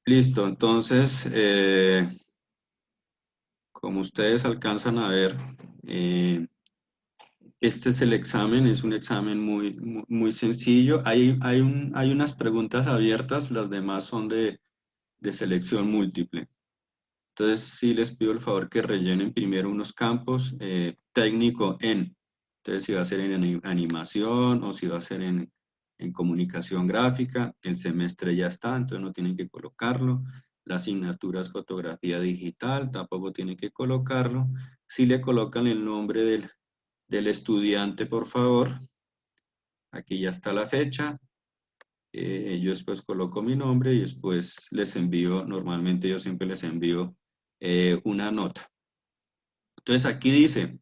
Listo, entonces, como ustedes alcanzan a ver, eh, este es el examen, es un examen muy sencillo. Hay unas preguntas abiertas, las demás son de selección múltiple. Entonces, sí les pido el favor que rellenen primero unos campos técnico en. Entonces, si va a ser en animación o si va a ser en comunicación gráfica, el semestre ya está, entonces no tienen que colocarlo. La asignatura es fotografía digital, tampoco tienen que colocarlo. Si le colocan el nombre del estudiante, por favor. Aquí ya está la fecha. Yo después coloco mi nombre y después les envío, normalmente yo siempre les envío una nota. Entonces aquí dice,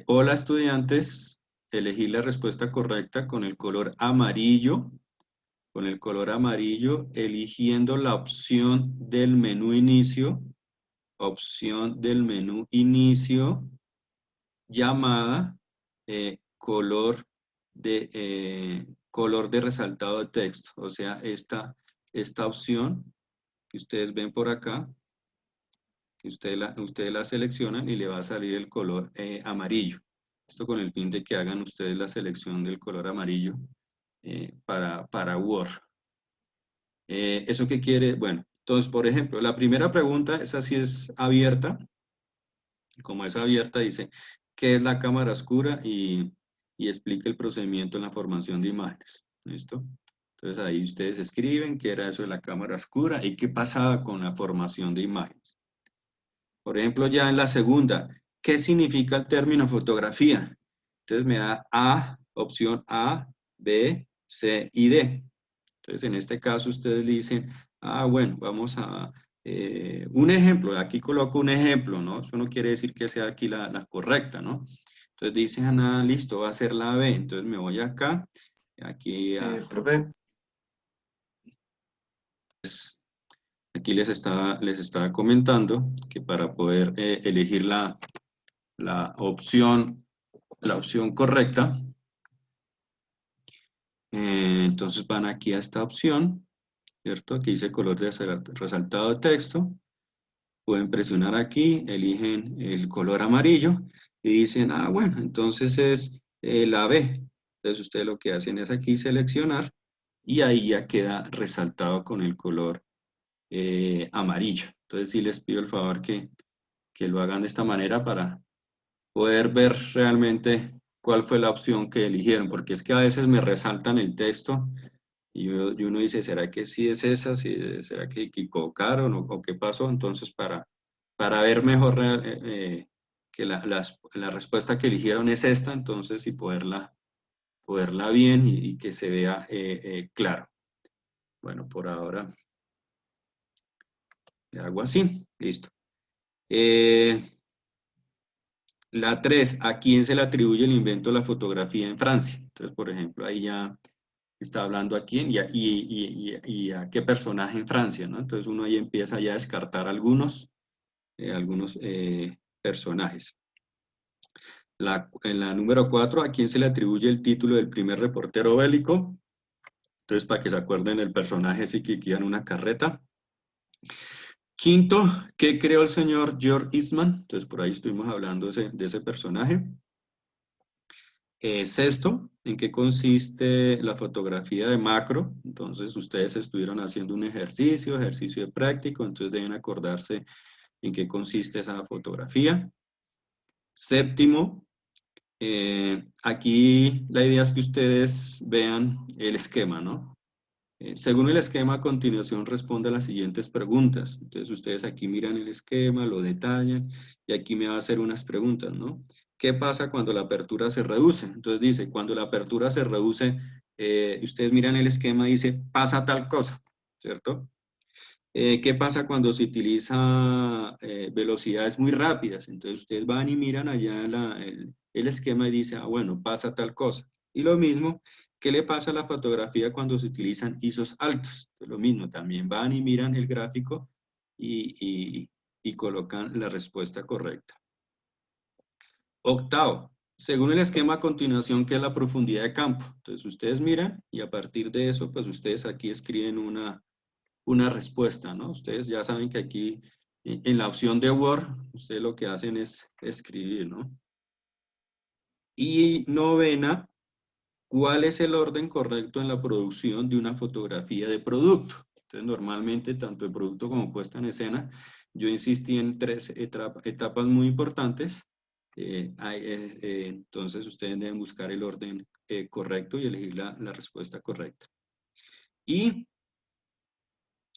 hola estudiantes, elegí la respuesta correcta con el color amarillo, eligiendo la opción del menú inicio, llamada color de resaltado de texto. O sea, esta opción que ustedes ven por acá, que ustedes la seleccionan y le va a salir el color amarillo. Esto con el fin de que hagan ustedes la selección del color amarillo para Word. ¿Eso qué quiere? Bueno, entonces, por ejemplo, la primera pregunta, esa sí es abierta. Como es abierta, dice, ¿qué es la cámara oscura? Y explica el procedimiento en la formación de imágenes. ¿Listo? Entonces ahí ustedes escriben qué era eso de la cámara oscura y qué pasaba con la formación de imágenes. Por ejemplo, ya en la segunda, ¿qué significa el término fotografía? Entonces me da opción A, B, C y D. Entonces en este caso ustedes dicen, bueno, vamos a, un ejemplo, aquí coloco un ejemplo, ¿no? Eso no quiere decir que sea aquí la correcta, ¿no? Entonces dicen, listo, va a ser la B. Entonces me voy acá, aquí Profe, aquí les estaba comentando que para poder elegir la opción, la opción correcta, entonces van aquí a esta opción, ¿cierto? Aquí dice color de resaltado de texto. Pueden presionar aquí, eligen el color amarillo y dicen, bueno, entonces es la B. Entonces ustedes lo que hacen es aquí seleccionar y ahí ya queda resaltado con el color amarillo. Entonces sí les pido el favor que lo hagan de esta manera para poder ver realmente cuál fue la opción que eligieron, porque es que a veces me resaltan el texto y uno dice, ¿será que sí es esa? ¿Será que equivocaron o qué pasó? Entonces, para ver mejor que la respuesta que eligieron es esta, entonces, y poderla bien y que se vea claro. Bueno, por ahora le hago así, listo. Eh, la 3, ¿a quién se le atribuye el invento de la fotografía en Francia? Entonces, por ejemplo, ahí ya está hablando a quién y a qué personaje en Francia, ¿no? Entonces uno ahí empieza ya a descartar algunos personajes. En la número 4, ¿a quién se le atribuye el título del primer reportero bélico? Entonces, para que se acuerden del personaje ese que iba en una carreta. Quinto, ¿qué creó el señor George Eastman? Entonces, por ahí estuvimos hablando de ese personaje. Sexto, ¿en qué consiste la fotografía de macro? Entonces, ustedes estuvieron haciendo un ejercicio de práctico, entonces deben acordarse en qué consiste esa fotografía. Séptimo, aquí la idea es que ustedes vean el esquema, ¿no? Según el esquema, a continuación responde a las siguientes preguntas. Entonces, ustedes aquí miran el esquema, lo detallan, y aquí me va a hacer unas preguntas, ¿no? ¿Qué pasa cuando la apertura se reduce? Entonces dice, cuando la apertura se reduce, ustedes miran el esquema, dice, pasa tal cosa, ¿cierto? ¿Qué pasa cuando se utiliza velocidades muy rápidas? Entonces ustedes van y miran allá el esquema y dice, bueno, pasa tal cosa. Y lo mismo, ¿qué le pasa a la fotografía cuando se utilizan ISOs altos? Pues lo mismo, también van y miran el gráfico y colocan la respuesta correcta. Octavo, según el esquema a continuación, ¿qué es la profundidad de campo? Entonces ustedes miran y a partir de eso, pues ustedes aquí escriben una respuesta, ¿no? Ustedes ya saben que aquí en la opción de Word, ustedes lo que hacen es escribir, ¿no? Y novena, ¿cuál es el orden correcto en la producción de una fotografía de producto? Entonces, normalmente, tanto el producto como puesta en escena, yo insistí en tres etapas muy importantes. Entonces, ustedes deben buscar el orden correcto y elegir la respuesta correcta. Y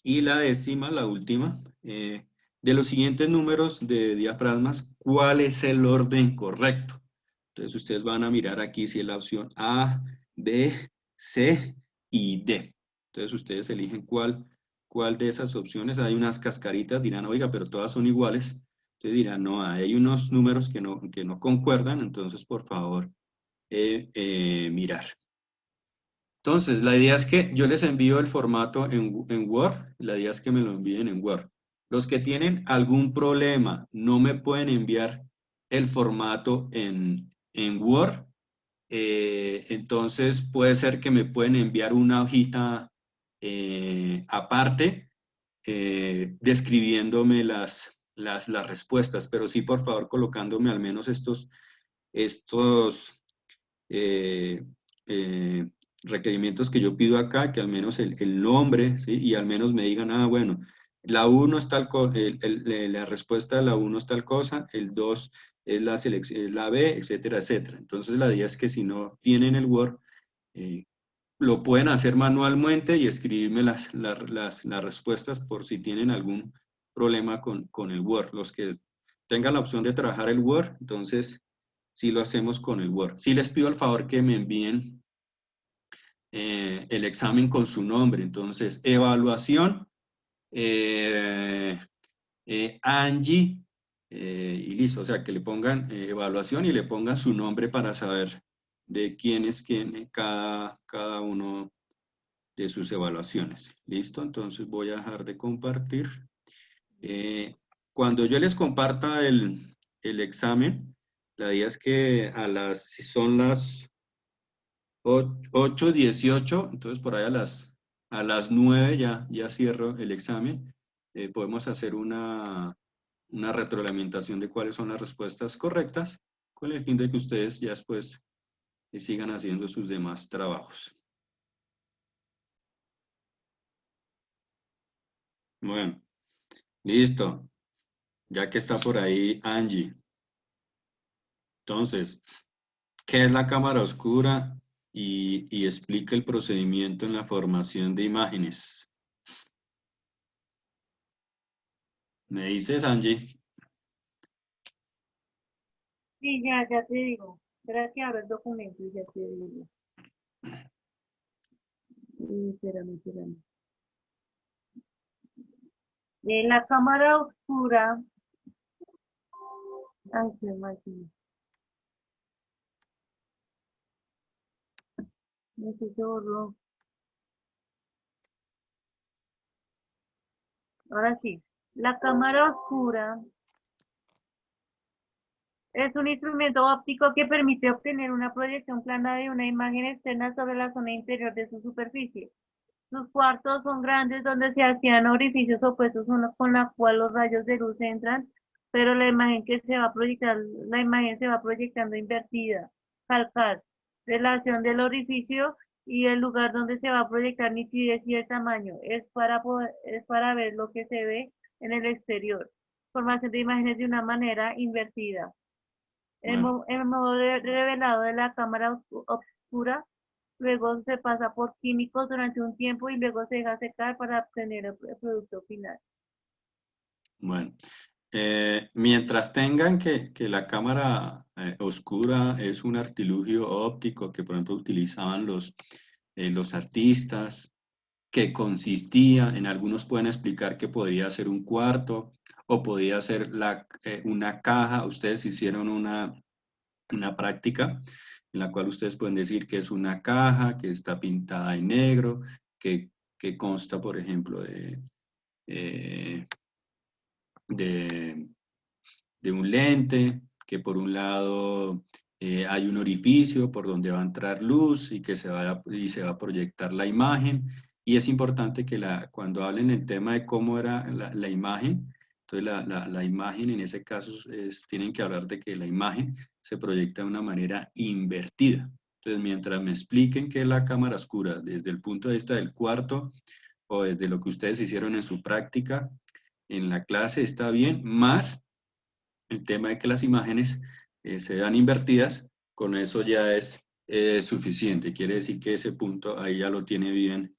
la décima, la última, de los siguientes números de diafragmas, ¿cuál es el orden correcto? Entonces ustedes van a mirar aquí si es la opción A, B, C y D. Entonces ustedes eligen cuál de esas opciones. Hay unas cascaritas, dirán, oiga, pero todas son iguales. Ustedes dirán, no, hay unos números que no concuerdan, entonces por favor, mirar. Entonces, la idea es que yo les envío el formato en Word, la idea es que me lo envíen en Word. Los que tienen algún problema no me pueden enviar el formato en Word, entonces puede ser que me pueden enviar una hojita aparte describiéndome las respuestas, pero sí, por favor, colocándome al menos estos eh, eh, requerimientos que yo pido acá, que al menos el nombre, ¿sí? Y al menos me digan, ah, bueno, la 1 es tal cosa, la respuesta de la 1 es tal cosa, el 2 es la selección, es la B, etcétera, etcétera. Entonces la idea es que si no tienen el Word, eh, lo pueden hacer manualmente y escribirme las respuestas por si tienen algún problema con el Word. Los que tengan la opción de trabajar el Word, entonces sí lo hacemos con el Word. Sí les pido el favor que me envíen el examen con su nombre. Entonces, evaluación, Angie, y listo. O sea, que le pongan evaluación y le pongan su nombre para saber de quién es quién, cada uno de sus evaluaciones. ¿Listo? Entonces voy a dejar de compartir. Cuando yo les comparta el examen, la idea es que si son las 8:18, entonces por ahí a las 9 ya cierro el examen. Podemos hacer una retroalimentación de cuáles son las respuestas correctas, con el fin de que ustedes ya después sigan haciendo sus demás trabajos. Bueno, listo. Ya que está por ahí Angie. Entonces, ¿qué es la cámara oscura? Y explica el procedimiento en la formación de imágenes. ¿Me dices, Angie? Sí, ya te digo. Espera que abra el documento y ya te digo. Espérame. La cámara oscura. Ay, qué máquina. No sé, se borró. Ahora sí. La cámara oscura es un instrumento óptico que permite obtener una proyección plana de una imagen externa sobre la zona interior de su superficie. Sus cuartos son grandes donde se hacían orificios opuestos uno con la cual los rayos de luz entran, pero la imagen que se va a proyectar, la imagen se va proyectando invertida. Calcar, relación del orificio y el lugar donde se va a proyectar nitidez y el tamaño. Es para ver lo que se ve en el exterior. Formación de imágenes de una manera invertida. Bueno, El modo revelado de la cámara oscura, luego se pasa por químicos durante un tiempo y luego se deja secar para obtener el producto final. bueno. Mientras tengan que la cámara oscura es un artilugio óptico que, por ejemplo, utilizaban los artistas, que consistía, en algunos pueden explicar que podría ser un cuarto o podría ser una caja. Ustedes hicieron una práctica en la cual ustedes pueden decir que es una caja, que está pintada en negro, que consta, por ejemplo, eh, de, de un lente, que por un lado hay un orificio por donde va a entrar luz y se va a proyectar la imagen, Y es importante que cuando hablen el tema de cómo era la imagen, entonces la imagen en ese caso tienen que hablar de que la imagen se proyecta de una manera invertida. Entonces, mientras me expliquen qué es la cámara oscura desde el punto de vista del cuarto o desde lo que ustedes hicieron en su práctica, en la clase está bien, más el tema de que las imágenes se vean invertidas, con eso ya es suficiente. Quiere decir que ese punto ahí ya lo tiene bien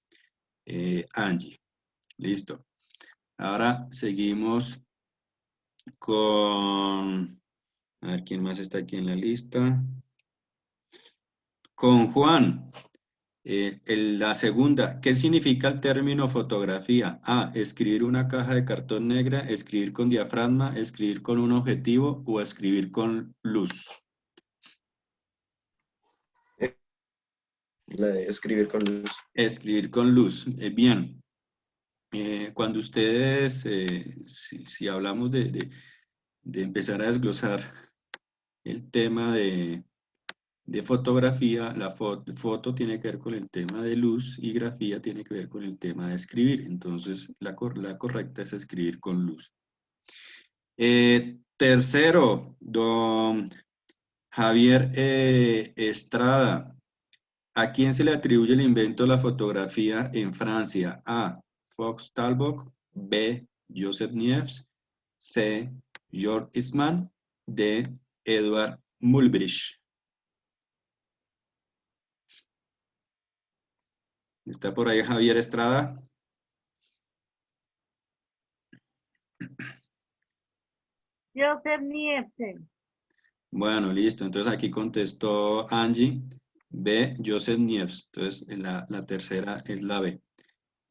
Angie. Listo. Ahora seguimos con, a ver quién más está aquí en la lista. Con Juan. La segunda, ¿qué significa el término fotografía? A, escribir una caja de cartón negra, escribir con diafragma, escribir con un objetivo o escribir con luz. La de escribir con luz. Escribir con luz. Bien. Cuando ustedes, si hablamos de empezar a desglosar el tema de fotografía, la foto tiene que ver con el tema de luz y grafía tiene que ver con el tema de escribir. Entonces, la correcta es escribir con luz. Tercero, don Javier Estrada. ¿A quién se le atribuye el invento de la fotografía en Francia? A. Fox Talbot. B. Joseph Niepce. C. George Eastman. D. Edward Muybridge. ¿Está por ahí Javier Estrada? Joseph Niepce. Bueno, listo. Entonces aquí contestó Angie. B. Joseph Niepce. Entonces la tercera es la B.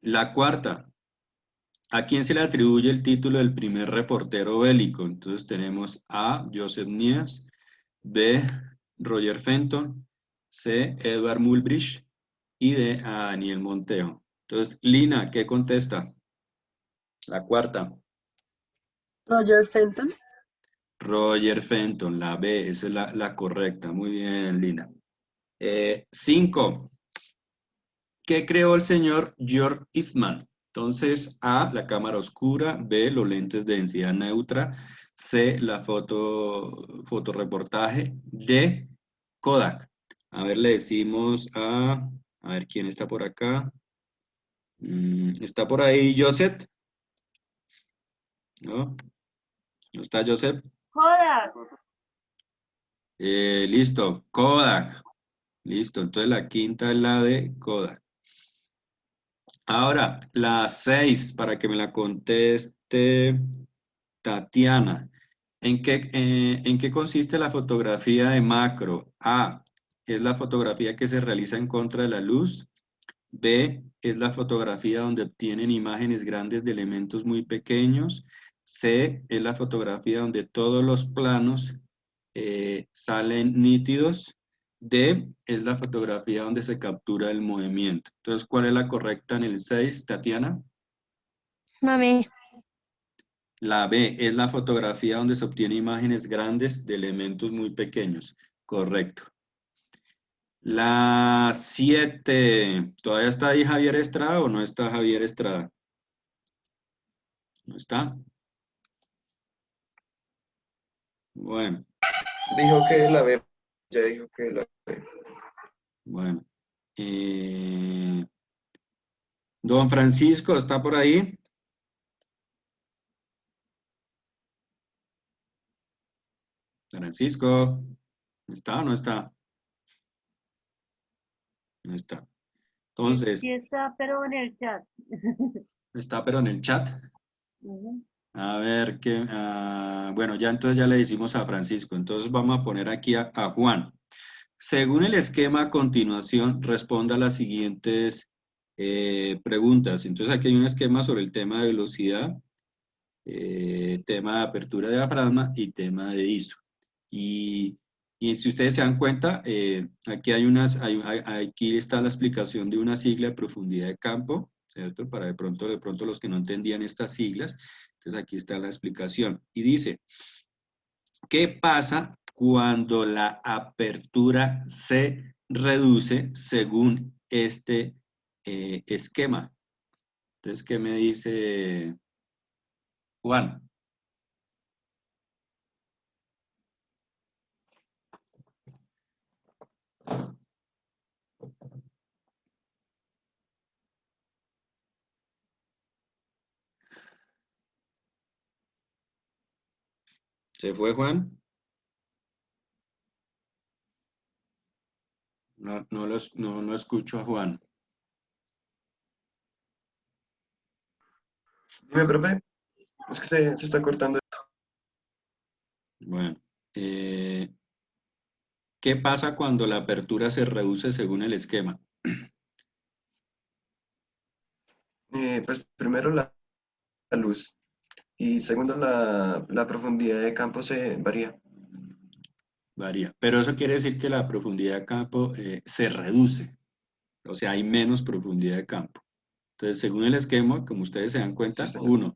La cuarta. ¿A quién se le atribuye el título del primer reportero bélico? Entonces tenemos A. Joseph Niepce. B. Roger Fenton. C. Edward Muybridge. Y D. A Daniel Montejo. Entonces, Lina, ¿qué contesta? La cuarta. Roger Fenton. Roger Fenton, la B, esa es la correcta. Muy bien, Lina. 5. ¿Qué creó el señor George Eastman? Entonces, A, la cámara oscura, B, los lentes de densidad neutra, C, la fotoreportaje, D, Kodak. A ver, le decimos a ver quién está por acá. ¿Está por ahí Joseph? ¿No? ¿No está Joseph? Kodak. Listo, Kodak. Listo, entonces la quinta es la de Kodak. Ahora, la 6, para que me la conteste Tatiana. ¿En qué consiste la fotografía de macro? A, es la fotografía que se realiza en contra de la luz. B, es la fotografía donde obtienen imágenes grandes de elementos muy pequeños. C, es la fotografía donde todos los planos salen nítidos. D, es la fotografía donde se captura el movimiento. Entonces, ¿cuál es la correcta en el 6, Tatiana? La B. La B, es la fotografía donde se obtienen imágenes grandes de elementos muy pequeños. Correcto. La 7, ¿todavía está ahí Javier Estrada o no está Javier Estrada? ¿No está? Bueno, Dijo que la B. Ya dijo que la B. bueno. Don Francisco, ¿está por ahí? Francisco, ¿está o no está? No está. Entonces, Sí está, pero en el chat. está pero en el chat. Ujú. A ver, bueno, ya entonces ya le decimos a Francisco. Entonces vamos a poner aquí a Juan. Según el esquema a continuación, responda a las siguientes preguntas. Entonces aquí hay un esquema sobre el tema de velocidad, tema de apertura de diafragma y tema de ISO. Y si ustedes se dan cuenta, aquí aquí está la explicación de una sigla de profundidad de campo, ¿cierto? Para de pronto los que no entendían estas siglas. Entonces aquí está la explicación. Y dice, ¿qué pasa cuando la apertura se reduce según este esquema. Entonces, ¿qué me dice Juan? ¿Se fue Juan? No escucho a Juan. Dime, profe, es que se está cortando. Bueno, ¿qué pasa cuando la apertura se reduce según el esquema? Pues primero la luz y segundo la profundidad de campo se varía. Varía. Pero eso quiere decir que la profundidad de campo se reduce. O sea, hay menos profundidad de campo. Entonces, según el esquema, como ustedes se dan Sí, cuenta, señor.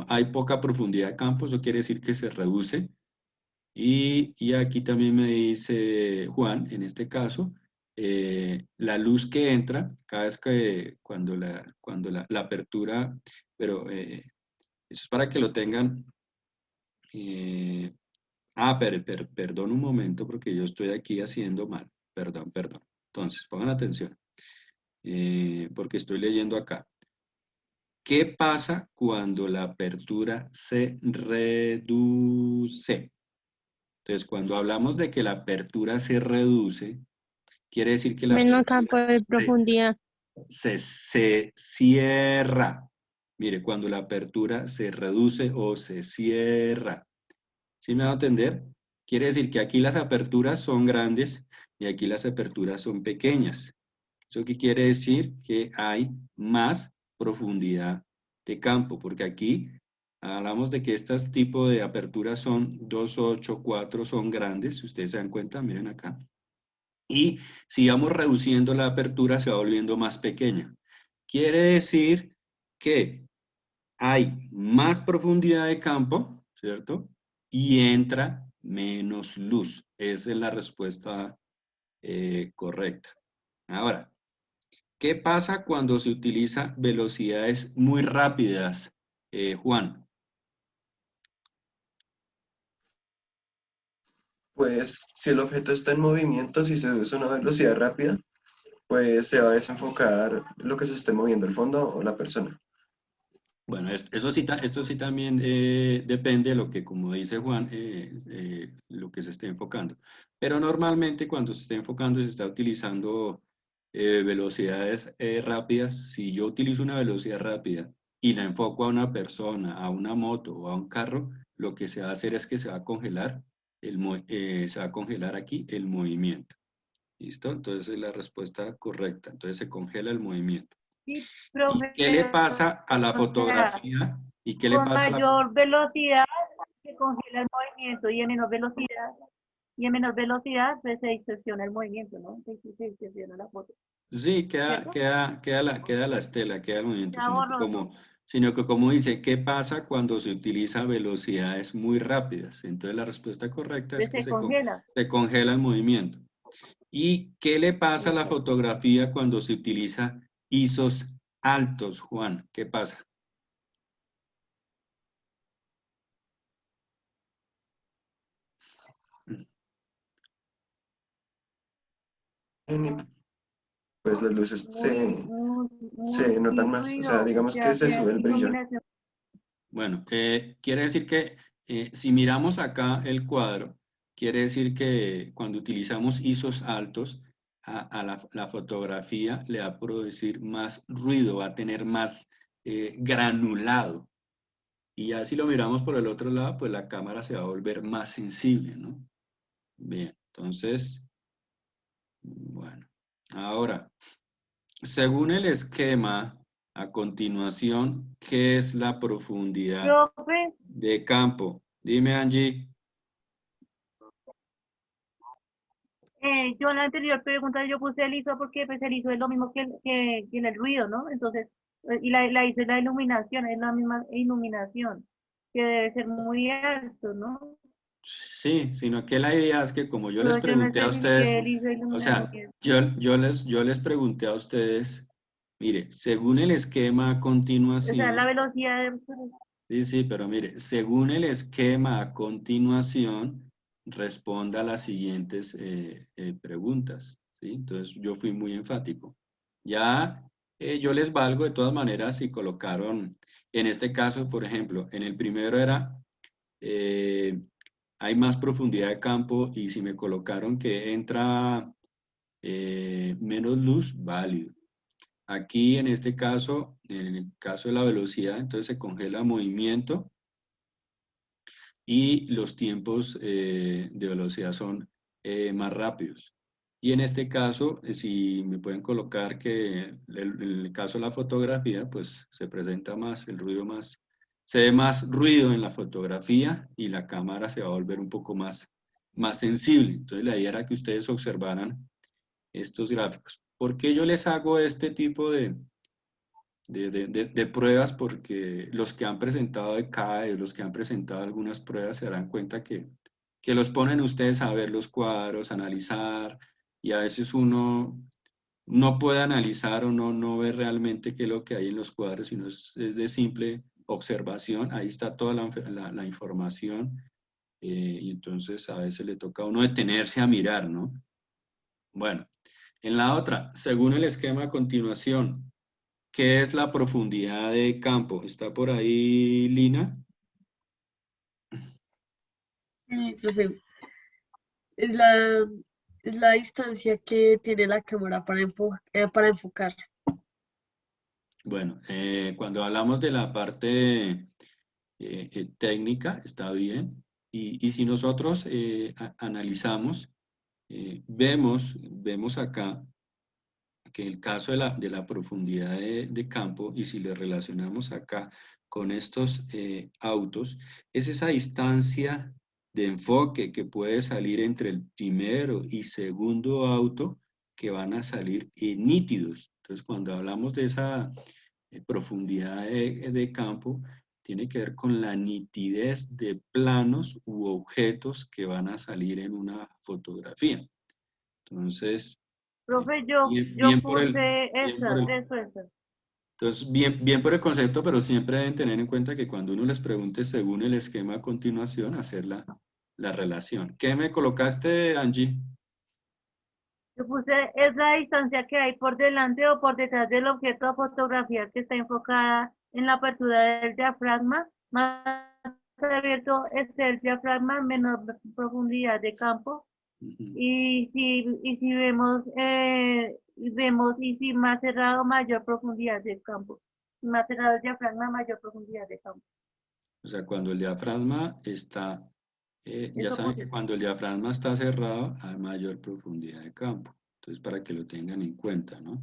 hay poca profundidad de campo, eso quiere decir que se reduce. Y aquí también me dice Juan, en este caso, la luz que entra, cada vez que la apertura, pero eso es para que lo tengan. eh, perdón un momento porque yo estoy aquí haciendo mal. Perdón. Entonces, pongan atención, porque estoy leyendo acá. ¿Qué pasa cuando la apertura se reduce? Entonces, cuando hablamos de que la apertura se reduce, quiere decir que la Menos apertura campo de profundidad. se cierra. Mire, cuando la apertura se reduce o se cierra. ¿Sí me va a entender? Quiere decir que aquí las aperturas son grandes y aquí las aperturas son pequeñas. ¿Eso qué quiere decir? Que hay más profundidad de campo, porque aquí hablamos de que estos tipos de aperturas son 2, 8, 4, son grandes, si ustedes se dan cuenta, miren acá. Y si vamos reduciendo la apertura, se va volviendo más pequeña. Quiere decir que hay más profundidad de campo, ¿cierto? Y entra menos luz. Esa es la respuesta correcta. Ahora, ¿qué pasa cuando se utiliza velocidades muy rápidas, Juan? Pues si el objeto está en movimiento, si se usa una velocidad rápida, pues se va a desenfocar lo que se esté moviendo, el fondo o la persona. Bueno, esto sí también depende de lo que, como dice Juan, lo que se esté enfocando. Pero normalmente cuando se está enfocando y se está utilizando velocidades rápidas, si yo utilizo una velocidad rápida y la enfoco a una persona, a una moto o a un carro, lo que se va a hacer es que se va a congelar, se va a congelar aquí el movimiento. ¿Listo? Entonces es la respuesta correcta. Entonces se congela el movimiento. Sí, ¿Y profe, qué le pero, pasa a la o sea, fotografía? ¿Y qué le con pasa a la mayor velocidad se congela el movimiento y en menor velocidad pues, se distorsiona el movimiento, ¿no? Se distorsiona la foto, Sí, ¿cierto? queda la estela, queda el movimiento, Queda borroso. sino que como dice, ¿qué pasa cuando se utiliza velocidades muy rápidas? Entonces la respuesta correcta es Pues que se congela. se congela el movimiento. ¿Y qué le pasa a la Listo. fotografía cuando se utiliza ISOs altos, Juan? ¿Qué pasa? Y pues las luces se Muy notan más, o sea, ruido, o digamos que sea, se que sube el brillo. iluminación. Bueno, quiere decir que si miramos acá el cuadro, quiere decir que cuando utilizamos ISOs altos, a la fotografía le va a producir más ruido, va a tener más granulado. Y ya si lo miramos por el otro lado, pues la cámara se va a volver más sensible, ¿no? Bien, entonces, bueno. Ahora, según el esquema, a continuación, ¿qué es la profundidad Profe, de campo? Dime, Angie. yo en la anterior pregunta yo puse el ISO porque pues el ISO es lo mismo que el ruido, ¿no? Entonces, y la ISO es la iluminación, es la misma iluminación, que debe ser muy alto, ¿no? Sí, sino que la idea es que como yo les Pero yo no pregunté a ustedes, especifiqué el ISO de o sea, iluminación. yo les pregunté a ustedes Mire, según el esquema a O continuación, sea, la velocidad de... sí, pero mire, según el esquema a continuación, responda a las siguientes preguntas, ¿sí? Entonces, yo fui muy enfático. Ya yo les valgo de todas maneras si colocaron, en este caso, por ejemplo, en el primero era, hay más profundidad de campo y si me colocaron que entra menos luz, válido. Aquí en este caso, en el caso de la velocidad, entonces se congela movimiento y los tiempos de velocidad son más rápidos. Y en este caso, si me pueden colocar que en el caso de la fotografía, pues se presenta más, el ruido más, se ve más ruido en la fotografía y la cámara se va a volver un poco más sensible. Entonces la idea era que ustedes observaran estos gráficos. ¿Por qué yo les hago este tipo de pruebas? Porque los que han presentado CAE, los que han presentado algunas pruebas se darán cuenta que los ponen ustedes a ver los cuadros, analizar, y a veces uno no puede analizar o no ve realmente qué es lo que hay en los cuadros, sino es de simple observación, ahí está toda la información, y entonces a veces le toca a uno detenerse a mirar, ¿no? Bueno, en la otra, según el esquema a continuación, ¿qué es la profundidad de campo? ¿Está por ahí, Lina? Sí, profe. Es la, es la distancia que tiene la cámara para enfocar. Bueno, cuando hablamos de la parte técnica, está bien. Y si nosotros analizamos, vemos acá que el caso de la profundidad de campo, y si le relacionamos acá con estos autos, es esa distancia de enfoque que puede salir entre el primero y segundo auto que van a salir nítidos. Entonces, cuando hablamos de esa profundidad de campo, tiene que ver con la nitidez de planos u objetos que van a salir en una fotografía. Entonces, Profe, yo, bien, yo bien por puse bien por el, eso. entonces, bien por el concepto, pero siempre deben tener en cuenta que cuando uno les pregunte según el esquema a continuación, hacer la relación. ¿Qué me colocaste, Angie? Yo puse, es la distancia que hay por delante o por detrás del objeto a fotografiar que está enfocada en la apertura del diafragma. Más abierto es el diafragma, menor profundidad de campo. Ujú. Y si vemos, y si más cerrado, mayor profundidad de campo. Más cerrado el diafragma, mayor profundidad de campo. O sea, cuando el diafragma está, ya Eso saben que puse. cuando el diafragma está cerrado, hay mayor profundidad de campo. Entonces, para que lo tengan en cuenta, ¿no?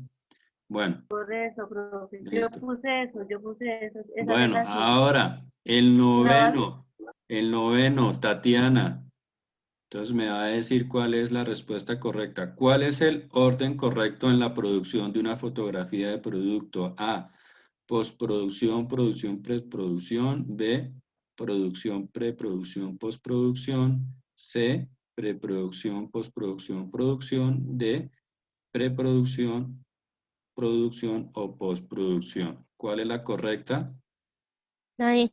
Bueno, Por eso, profe. listo. Yo puse eso, esa Bueno, relación. ahora, el Grabar. noveno, Tatiana. Entonces me va a decir cuál es la respuesta correcta. ¿Cuál es el orden correcto en la producción de una fotografía de producto? A, postproducción, producción, preproducción. B, producción, preproducción, postproducción. C, preproducción, postproducción, producción. D, preproducción, producción o postproducción. ¿Cuál es la correcta? Ahí.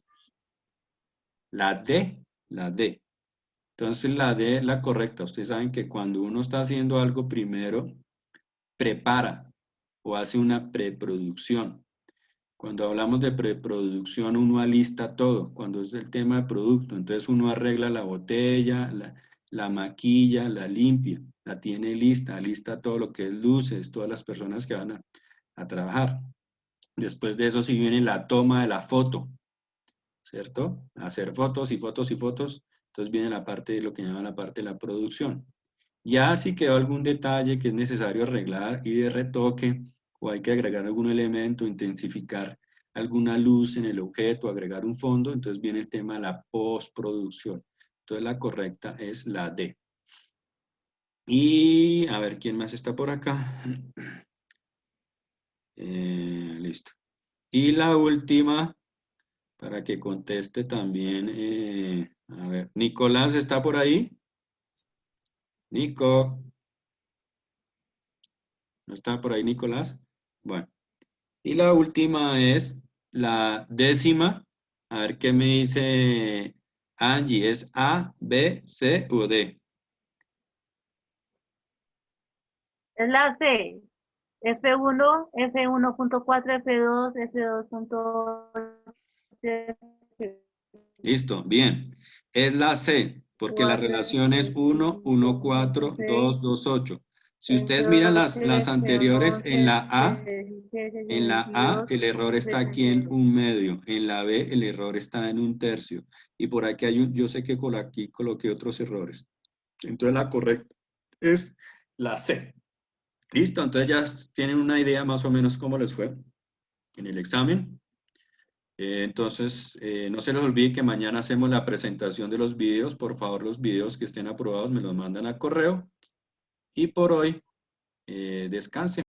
La D, la D. Entonces la D es la correcta. Ustedes saben que cuando uno está haciendo algo primero, prepara o hace una preproducción. Cuando hablamos de preproducción, uno alista todo. Cuando es el tema de producto, entonces uno arregla la botella, la maquilla, la limpia, la tiene lista, lista todo lo que es luces, todas las personas que van a trabajar. Después de eso sí viene la toma de la foto, ¿cierto? Hacer fotos y fotos y fotos. Entonces viene la parte de lo que llaman la parte de la producción. Ya si quedó algún detalle que es necesario arreglar y de retoque, o hay que agregar algún elemento, intensificar alguna luz en el objeto, agregar un fondo, entonces viene el tema de la postproducción. Entonces la correcta es la D. Y a ver, ¿quién más está por acá? Listo. Y la última, para que conteste también, a ver, Nicolás está por ahí. Nico, ¿no está por ahí Nicolás? Bueno. Y la última es la décima. A ver qué me dice Angie. ¿Es A, B, C o D? Es la C. F1, F1.4, F2, F2.8. Listo, bien. Es la C, porque la relación es 1, 1, 4, 2, 2, 8. Si ustedes miran las anteriores, en la A el error está aquí en un medio, en la B el error está en un tercio. Y por aquí hay yo sé que aquí coloqué otros errores. Entonces la correcta es la C. Listo, entonces ya tienen una idea más o menos cómo les fue en el examen. Entonces, no se les olvide que mañana hacemos la presentación de los videos. Por favor, los videos que estén aprobados me los mandan a correo. Y por hoy, descansen.